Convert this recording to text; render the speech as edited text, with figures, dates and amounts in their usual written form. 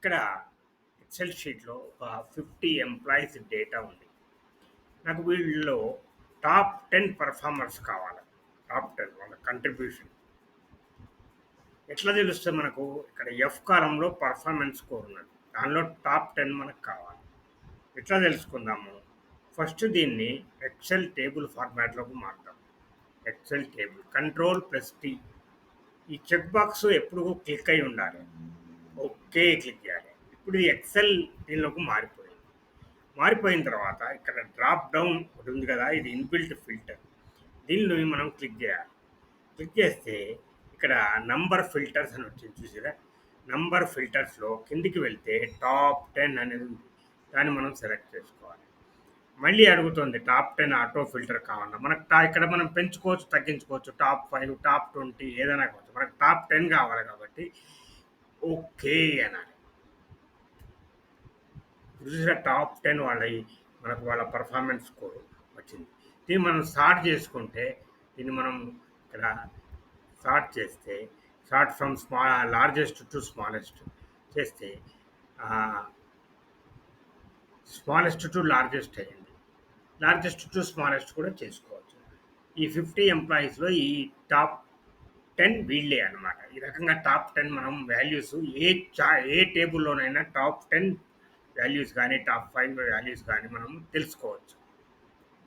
ఇక్కడ ఎక్సెల్ షీట్‌లో ఒక 50 ఎంప్లాయీస్ డేటా ఉంది. నాకు వీళ్ళలో టాప్ 10 పెర్ఫార్మర్స్ కావాలి. టాప్ 10 వాళ్ళ కంట్రిబ్యూషన్. ఎట్లా తెలుస్తది మనకు? ఇక్కడ ఎఫ్ కాలమ్‌లో పెర్ఫార్మన్స్ స్కోర్ ఉన్నది. దానిలో టాప్ 10 మనకు కావాలి. ఎట్లా తెలుసుకుందాము? ఫస్ట్ దీన్ని ఎక్సెల్ టేబుల్ ఫార్మాట్‌లోకి మారుద్దాం. Excel table control T. ఈ చెక్ బాక్స్ ఎప్పుడు క్లిక్ అయి ఉండాలి. ఓకే క్లిక్ చేయాలి. ఇప్పుడు ఈ ఎక్సెల్ దీనిలోకి మారిపోయింది. మారిపోయిన తర్వాత ఇక్కడ డ్రాప్ డౌన్ ఒకటి ఉంది కదా, ఇది ఇన్బిల్ట్ ఫిల్టర్. దీనిని మనం క్లిక్ చేయాలి. క్లిక్ చేస్తే ఇక్కడ నంబర్ ఫిల్టర్స్ అని వచ్చింది చూసారా. నంబర్ ఫిల్టర్స్లో కిందికి వెళ్తే టాప్ 10 అనేది ఉంది. దాన్ని మనం సెలెక్ట్ చేసుకోవాలి. మళ్ళీ అడుగుతుంది టాప్ 10 ఆటో ఫిల్టర్ కావాలన్నా మనకు ఇక్కడ మనం పెంచుకోవచ్చు, తగ్గించుకోవచ్చు. టాప్ 5, టాప్ 20 ఏదైనా కావచ్చు. మనకు టాప్ 10 కావాలి కాబట్టి ఓకే అనాలి. చూసారా టాప్ 10 వాళ్ళవి మనకు వాళ్ళ పర్ఫార్మెన్స్ స్కోర్ వచ్చింది. దీన్ని మనం సార్ట్ చేసుకుంటే దీన్ని మనం ఇక్కడ సార్ట్ చేస్తే sort from largest to smallest చేస్తే స్మాలెస్ట్ టు లార్జెస్ట్ అయ్యింది. లార్జెస్ట్ టు స్మాలెస్ట్ కూడా చేసుకోవచ్చు. ఈ 50 ఎంప్లాయీస్లో ఈ టాప్ 10 వీళ్ళే అనమాట. ఈ రకంగా టాప్ 10 మనం వాల్యూస్ ఏ టేబుల్లోనైనా టాప్ 10 వాల్యూస్ కానీ టాప్ 5 వాల్యూస్ కానీ మనం తెలుసుకోవచ్చు.